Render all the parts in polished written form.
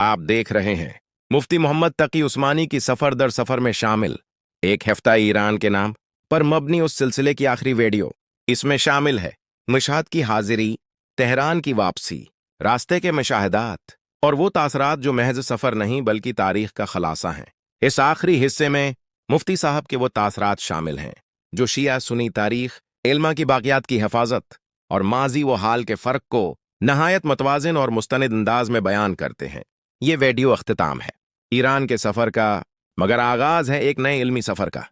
आप देख रहे हैं मुफ्ती मोहम्मद तकी उस्मानी की सफ़र दर सफ़र में शामिल एक हफ्ता ईरान के नाम पर मबनी उस सिलसिले की आखिरी वीडियो। इसमें शामिल है मशहद की हाजिरी, तेहरान की वापसी, रास्ते के मुशाहदात और वो तासरात जो महज सफ़र नहीं बल्कि तारीख का खलासा हैं। इस आखिरी हिस्से में मुफ्ती साहब के वो तासरात शामिल हैं जो शिया सुनी तारीख, इल्मा की बाक़ियात की हिफाजत और माजी व हाल के फ़र्क को नहायत मतवाज़िन और मुस्तनिद अंदाज में बयान करते हैं। ये वीडियो अख्तिताम है ईरान के सफ़र का, मगर आगाज़ है एक नए इल्मी सफ़र का।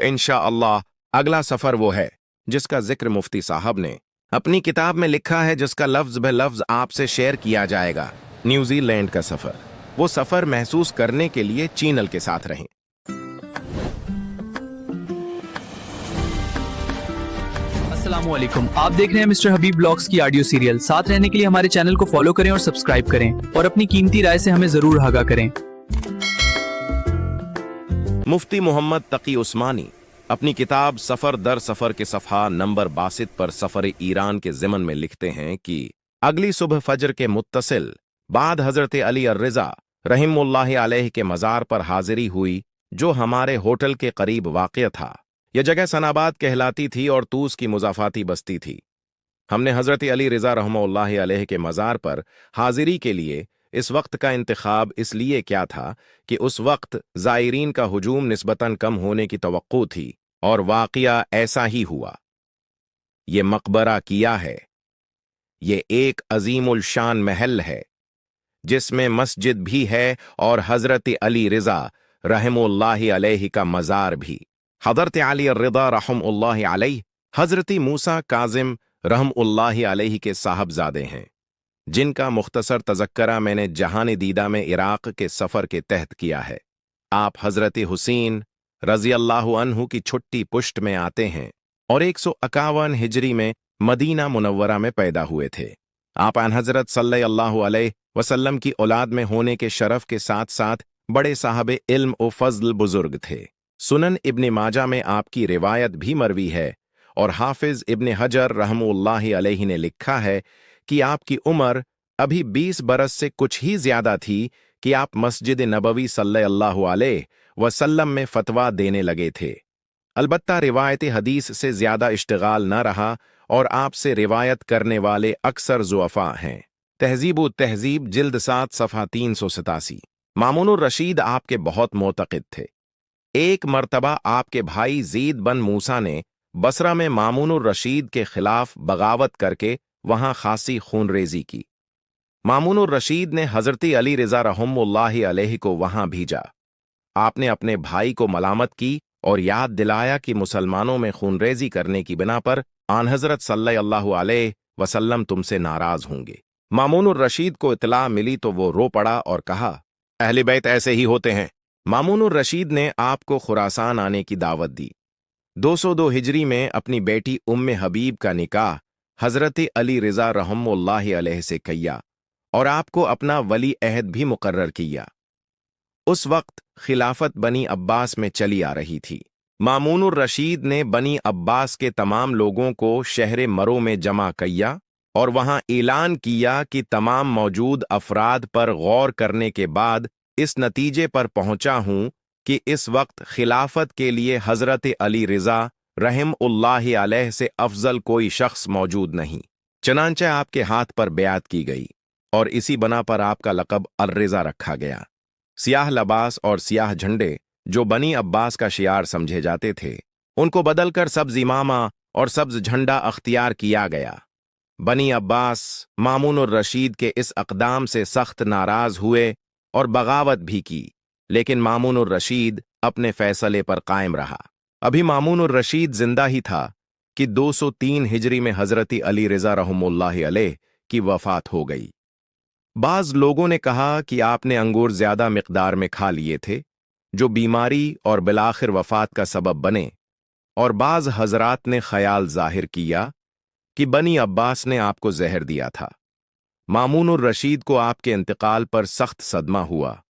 इंशाअल्लाह अगला सफ़र वो है जिसका जिक्र मुफ्ती साहब ने अपनी किताब में लिखा है, जिसका लफ्ज़ ब लफ्ज़ आपसे शेयर किया जाएगा। न्यूजीलैंड का सफ़र। वो सफ़र महसूस करने के लिए चैनल के साथ रहें। अस्सलामुअलैकुम, आप देख रहे हैं मिस्टर हबीब ब्लॉग्स की ऑडियो सीरियल। साथ रहने के लिए हमारे चैनल को फॉलो करें और सब्सक्राइब करें और अपनी कीमती राय से हमें जरूर आगाह करें। मुफ्ती मोहम्मद तकी उस्मानी अपनी किताब सफ़र दर सफ़र के सफ़हा नंबर 62 पर सफ़र ईरान के ज़िमन में लिखते हैं कि अगली सुबह फजर के मुत्तसिल बाद हज़रत अली अर्रिज़ा रहिमुल्लाह अलैह के मज़ार पर हाजिरी हुई, जो हमारे होटल के करीब वाक़िअ था। यह जगह सनाबाद कहलाती थी और तूस की मुज़ाफ़ाती बस्ती थी। हमने हज़रत अली रिज़ा रहमतुल्लाहि अलैह के मज़ार पर हाजिरी के लिए इस वक्त का इंतखाब इसलिए क्या था कि उस वक्त ज़ायरीन का हुजूम निस्बतन कम होने की तवक्को थी, और वाक़िया ऐसा ही हुआ। ये मकबरा किया है। ये एक अजीमुल शान महल है जिसमें मस्जिद भी है और हज़रत अली रिज़ा रहमतुल्लाहि अलैह का मज़ार भी। हज़रत अली रिज़ा रहमतुल्लाहि अलैह हज़रत मूसा काज़िम रहमतुल्लाहि अलैह के साहबजादे हैं, जिनका मुख्तसर तज़क्करा मैंने जहान दीदा में इराक़ के सफ़र के तहत किया है। आप हज़रत हुसैन रज़ियल्लाहु अन्हु की छुट्टी पुष्ट में आते हैं और 151 हिजरी में मदीना मुनव्वरा में पैदा हुए थे। आप आन हज़रत सल्लल्लाहु अलैहि वसल्लम की औलाद में होने के शरफ के साथ साथ बड़े साहब इल्म और फज़ल बुजुर्ग थे। सुनन इब्न माजा में आपकी रिवायत भी मरवी है और हाफिज इब्न हजर रहमतुल्लाहि अलैहि ने लिखा है कि आपकी उम्र अभी 20 बरस से कुछ ही ज्यादा थी कि आप मस्जिद नबवी सल्लल्लाहु अलैहि वसल्लम में फतवा देने लगे थे। अलबत्ता रिवायत हदीस से ज्यादा इश्तिगाल न रहा और आपसे रिवायत करने वाले अक्सर ज़ुअफ़ा हैं। तहज़ीब तहज़ीब जिल्द 7 सफ़हा 387। मामूनुर रशीद आपके बहुत मोतक़िद थे। एक मर्तबा आपके भाई ज़ीद बन मूसा ने बसरा में मामूनुर रशीद के खिलाफ बगावत करके वहां खासी खूनरेजी की। मामूनुर रशीद ने हज़रत अली रिज़ा रहमतुल्लाहि अलैह को वहां भेजा। आपने अपने भाई को मलामत की और याद दिलाया कि मुसलमानों में खूनरेजी करने की बिना पर आन हज़रत सल्लल्लाहु अलैहि वसल्लम तुमसे नाराज होंगे। मामूनुर रशीद को इत्तला मिली तो वो रो पड़ा और कहा, अहले बैत ऐसे ही होते हैं। मामूनुर रशीद ने आपको खुरासान आने की दावत दी। 202 हिजरी में अपनी बेटी उम्मे हबीब का निकाह हज़रत अली रिज़ा रहमतुल्लाहि अलैह से किया और आपको अपना वली अहद भी मुकर्रर किया। उस वक्त खिलाफत बनी अब्बास में चली आ रही थी। मामूनुर रशीद ने बनी अब्बास के तमाम लोगों को शहर मरो में जमा किया और वहां ऐलान किया कि तमाम मौजूद अफराद पर गौर करने के बाद इस नतीजे पर पहुंचा हूं कि इस वक्त खिलाफत के लिए हज़रत अली रिज़ा रहमतुल्लाहि अलैह से अफजल कोई शख्स मौजूद नहीं। चनांचे आपके हाथ पर बेयात की गई और इसी बना पर आपका लक़ब अल-रिज़ा रखा गया। सियाह लबास और सियाह झंडे जो बनी अब्बास का शियार समझे जाते थे, उनको बदलकर सब्ज़ इमामा और सब्ज़ झंडा अख्तियार किया गया। बनी अब्बास मामूनुर रशीद के इस अक़दाम से सख्त नाराज़ हुए और बगावत भी की, लेकिन मामूनुर रशीद अपने फैसले पर कायम रहा। अभी मामूनुर रशीद जिंदा ही था कि 203 हिजरी में हज़रत अली रिज़ा रहमतुल्लाहि अलैह की वफ़ात हो गई। बाज़ लोगों ने कहा कि आपने अंगूर ज्यादा मिक़दार में खा लिए थे, जो बीमारी और बिलाखिर वफ़ात का सबब बने, और बाज़ हज़रात ने ख्याल जाहिर किया कि बनी अब्बास ने आपको जहर दिया था। मामूनुर रशीद को आपके इंतकाल पर सख्त सदमा हुआ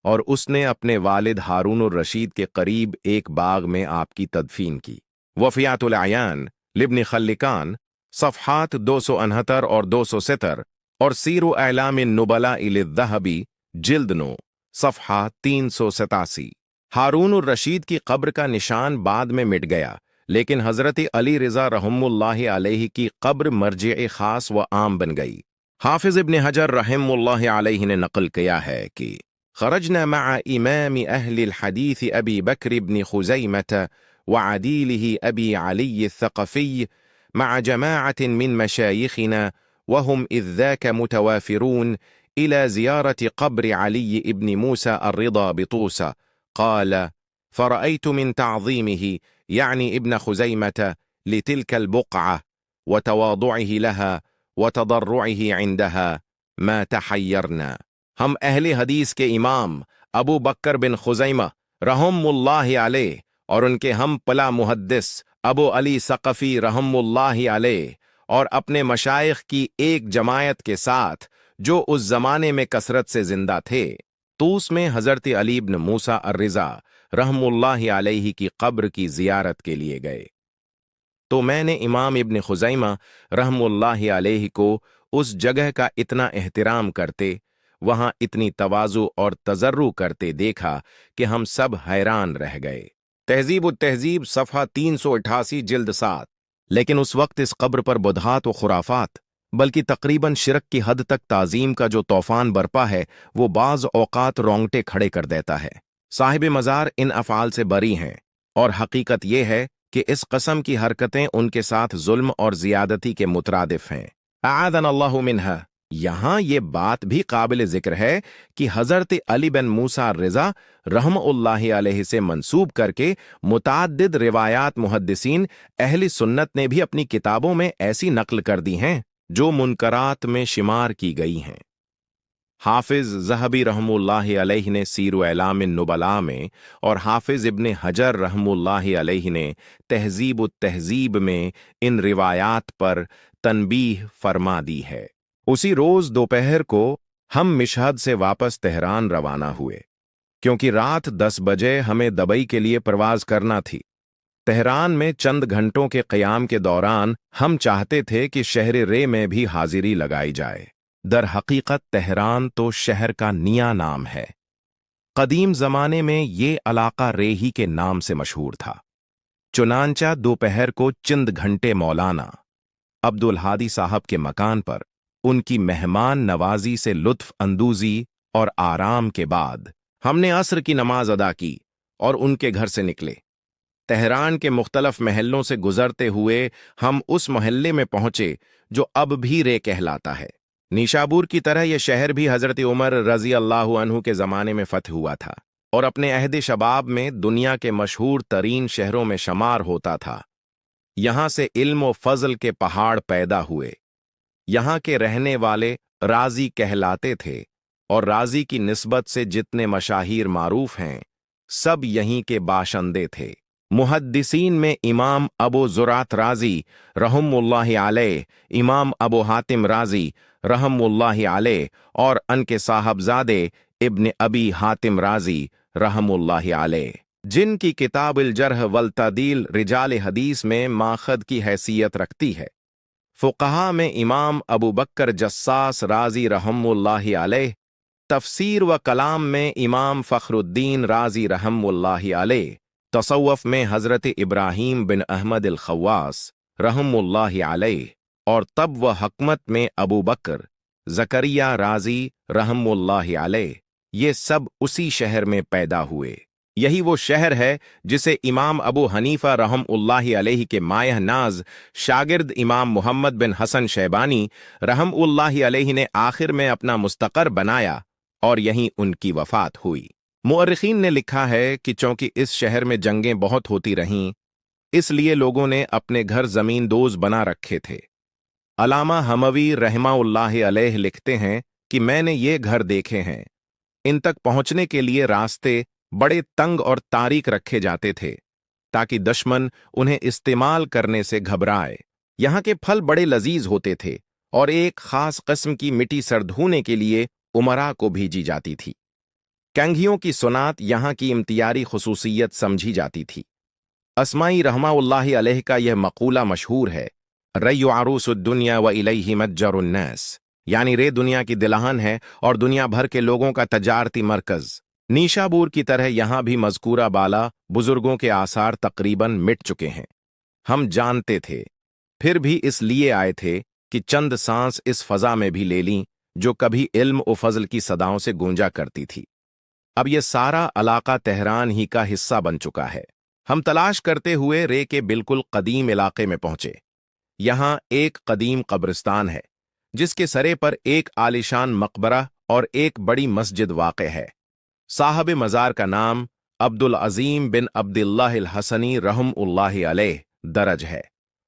और उसने अपने वालिद हारूनुर रशीद के करीब एक बाग में आपकी तदफीन की। वफ़ियातुल अयान लिब्न खल्लिकान सफ़हात 269 और 270 और सीर-ओ-एलाम-नुबला इल-ज़हबी जिल्द 9 सफ़हा 387। हारून उर रशीद की कब्र का निशान बाद में मिट गया, लेकिन हज़रत अली रिज़ा रहमुल्लाहि अलैहि की कब्र मर्जिए ख़ास व आम बन गई। हाफिज़ इब्न हजर रहमुल्लाहि अलैहि ने नक़ल किया है कि खरजना मअ इमाम अहलिल हदीस अबी बकर इब्न खुज़ैमह व अदीलिही अबी अली अल-थक़फ़ी मअ जमाअतिन मिन मशायिखिना वहुम इज़ ज़ाक मुतवाफ़िरून इला ज़ियारत क़ब्र अली इब्न मूसा अर्रिदा बितूसा قال فرأيت من تعظيمه يعني ابن خزيمة لتلك البقعة وتواضعه لها وتضرعه عندها ما تحيرنا۔ ہم اہل حدیث کے امام ابو بکر بن خزیمہ رحم اللہ علیہ اور ان کے ہم پلا محدث ابو علی ثقفی رحم اللہ علیہ اور اپنے مشائخ کی ایک جماعت کے ساتھ جو اس زمانے میں کثرت سے زندہ تھے، طوس میں حضرت علی بن موسیٰ الرضا رحم اللہ علیہ کی قبر کی زیارت کے لیے گئے، تو میں نے امام ابن خزیمہ رحم اللہ علیہ کو اس جگہ کا اتنا احترام کرتے، وہاں اتنی تواضع اور تضرع کرتے دیکھا کہ ہم سب حیران رہ گئے۔ تہذیب التہذیب صفحہ 388 جلد 7۔ لیکن اس وقت اس قبر پر بدعات و خرافات بلکہ تقریباً شرک کی حد تک تعظیم کا جو طوفان برپا ہے وہ بعض اوقات رونگٹے کھڑے کر دیتا ہے۔ صاحب مزار ان افعال سے بری ہیں، اور حقیقت یہ ہے کہ اس قسم کی حرکتیں ان کے ساتھ ظلم اور زیادتی کے مترادف ہیں، اعاذنا اللہ منہا۔ یہاں یہ بات بھی قابل ذکر ہے کہ حضرت علی بن موسیٰ الرضا رحم اللہ علیہ سے منسوب کر کے متعدد روایات محدثین اہل سنت نے بھی اپنی کتابوں میں ایسی نقل کر دی ہیں جو منکرات میں شمار کی گئی ہیں۔ حافظ ذہبی رحم اللہ علیہ نے سیر و اعلام النبلاء میں اور حافظ ابن حجر رحم اللہ علیہ نے تہذیب التہذیب میں ان روایات پر تنبیہ فرما دی ہے۔ اسی روز دوپہر کو ہم مشہد سے واپس تہران روانہ ہوئے، کیونکہ رات 10 بجے ہمیں دبئی کے لیے پرواز کرنا تھی۔ تہران میں چند گھنٹوں کے قیام کے دوران ہم چاہتے تھے کہ شہر رے میں بھی حاضری لگائی جائے۔ در حقیقت تہران تو شہر کا نیا نام ہے، قدیم زمانے میں یہ علاقہ رے ہی کے نام سے مشہور تھا۔ چنانچہ دوپہر کو چند گھنٹے مولانا عبدالہادی صاحب کے مکان پر ان کی مہمان نوازی سے لطف اندوزی اور آرام کے بعد ہم نے عصر کی نماز ادا کی اور ان کے گھر سے نکلے۔ تہران کے مختلف محلوں سے گزرتے ہوئے ہم اس محلے میں پہنچے جو اب بھی رے کہلاتا ہے۔ نیشابور کی طرح یہ شہر بھی حضرت عمر رضی اللہ عنہ کے زمانے میں فتح ہوا تھا اور اپنے عہد شباب میں دنیا کے مشہور ترین شہروں میں شمار ہوتا تھا۔ یہاں سے علم و فضل کے پہاڑ پیدا ہوئے۔ یہاں کے رہنے والے رازی کہلاتے تھے، اور رازی کی نسبت سے جتنے مشاہیر معروف ہیں سب یہیں کے باشندے تھے۔ محدثین میں امام ابو زرعت رازی رحم اللہ علیہ، امام ابو حاتم رازی رحم اللہ علیہ اور ان کے صاحبزادے ابن ابی حاتم رازی رحم اللہ علیہ، جن کی کتاب الجرح والتعدیل رجال حدیث میں ماخذ کی حیثیت رکھتی ہے۔ فقہا میں امام ابو بکر جساس رازی رحم اللہ علیہ، تفسیر و کلام میں امام فخر الدین رازی رحم اللہ علیہ، تصوف میں حضرت ابراہیم بن احمد الخواس رحم اللہ علیہ، اور طب و حکمت میں ابو بکر زکریہ رازی رحم اللہ علیہ، یہ سب اسی شہر میں پیدا ہوئے۔ یہی وہ شہر ہے جسے امام ابو حنیفہ رحم اللہ علیہ کے مایہ ناز شاگرد امام محمد بن حسن شیبانی رحم اللہ علیہ نے آخر میں اپنا مستقر بنایا، اور یہیں ان کی وفات ہوئی۔ مورخین نے لکھا ہے کہ چونکہ اس شہر میں جنگیں بہت ہوتی رہیں، اس لیے لوگوں نے اپنے گھر زمین دوز بنا رکھے تھے۔ علامہ حموی رحمہ اللہ علیہ لکھتے ہیں کہ میں نے یہ گھر دیکھے ہیں، ان تک پہنچنے کے لیے راستے بڑے تنگ اور تاریک رکھے جاتے تھے تاکہ دشمن انہیں استعمال کرنے سے گھبرائے۔ یہاں کے پھل بڑے لذیذ ہوتے تھے، اور ایک خاص قسم کی مٹی سر دھونے کے لیے امراء کو بھیجی جاتی تھی۔ کنگھیوں کی صنعت یہاں کی امتیازی خصوصیت سمجھی جاتی تھی۔ اسماعی رحمہ اللہ علیہ کا یہ مقولہ مشہور ہے، ری عروس الدنیا و الیہ متجر الناس، यानी रे दुनिया की दिलहन है और दुनिया भर के लोगों का तजारती मरकज। नीशाबूर की तरह यहां भी मज़कूरा बाला बुजुर्गों के आसार तकरीबन मिट चुके हैं। हम जानते थे, फिर भी इसलिए आए थे कि चंद सांस इस फजा में भी ले लीं जो कभी इल्म और फजल की सदाओं से गूंजा करती थी। अब यह सारा इलाका तेहरान ही का हिस्सा बन चुका है। हम तलाश करते हुए रे के बिल्कुल कदीम इलाके में पहुंचे। यहां एक कदीम कब्रिस्तान है जिसके सरे पर एक आलिशान मकबरा और एक बड़ी मस्जिद वाक़ है। साहब मज़ार का नाम अब्दुल अजीम बिन अब्दुल्लाह अल हसनी रहमुल्लाहि अलैह दरज है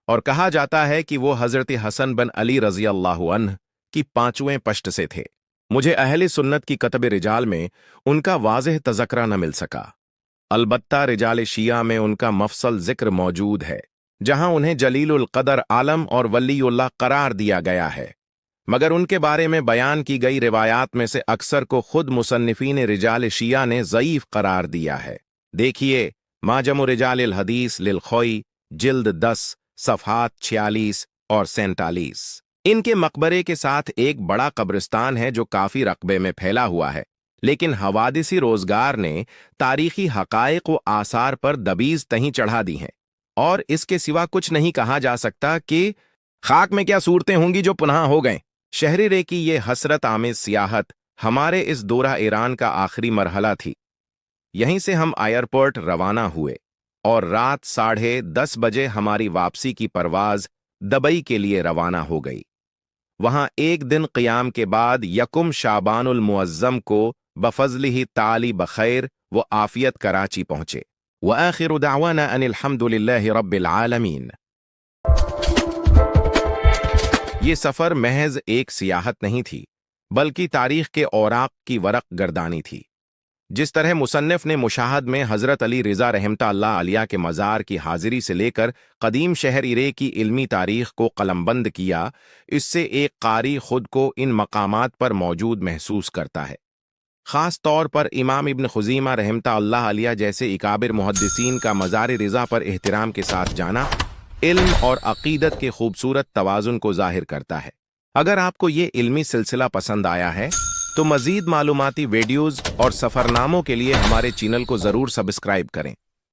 और कहा जाता है कि वो हज़रत हसन बिन अली रज़ी अल्लाहु अन्ह की पांचवें पश्त से थे। मुझे अहले सुन्नत की कतब रिजाल में उनका वाज़ेह तज़करा न मिल सका। अलबत्ता रिजाल शिया में उनका मफसल जिक्र मौजूद है, जहां उन्हें जलीलुल क़दर आलम और वलीउल्लाह करार दिया गया है। मगर उनके बारे में बयान की गई रिवायात में से अक्सर को खुद मुसन्निफीन रिजाल शिया ने ज़ईफ़ करार दिया है। देखिए माजमु रिजाल हदीस लिल खोई जिल्द 10 सफ़हात 46 और 47। इनके मकबरे के साथ एक बड़ा कब्रिस्तान है जो काफी रकबे में फैला हुआ है, लेकिन हवादिसी रोजगार ने तारीखी हकायक व आसार पर दबीज तहीं चढ़ा दी हैं और इसके सिवा कुछ नहीं कहा जा सकता कि खाक में क्या सूरतें होंगी जो पुनः हो गए। शहरी रे की ये हसरत आमेज सियाहत हमारे इस दौरा ईरान का आखिरी मरहला थी। यहीं से हम एयरपोर्ट रवाना हुए और रात 10:30 बजे हमारी वापसी की परवाज दुबई के लिए रवाना हो गई। वहां एक दिन क़ियाम के बाद यकुम शाबानुल मुअज्जम को बफज़लिही ताली बखैर व आफियत कराची पहुंचे। व आखिरु दावाना अनिल हम्दुलिल्लाहि रब्बिल आलमीन। ये सफ़र महज एक सियाहत नहीं थी, बल्कि तारीख के औराक की वरक गर्दानी थी। जिस तरह मुसन्निफ ने मुशाहद में हज़रत अली रिज़ा रहमतुल्लाह अलैह के मज़ार की हाजिरी से लेकर कदीम शहर इरे की इल्मी तारीख को कलमबंद किया, इससे एक कारी खुद को इन मकामात पर मौजूद महसूस करता है। ख़ास तौर पर इमाम इब्न खुज़ीमा रहमतुल्लाह अलैह जैसे इकाबिर मुहद्दिसीन का मज़ार रिज़ा पर एहतराम के साथ जाना इल्म और अक़ीदत के खूबसूरत तवाज़ुन को ज़ाहिर करता है। अगर आपको ये इल्मी सिलसिला पसंद आया है तो मज़ीद मालूमाती वीडियोज़ और सफ़रनामों के लिए हमारे चैनल को ज़रूर सब्सक्राइब करें।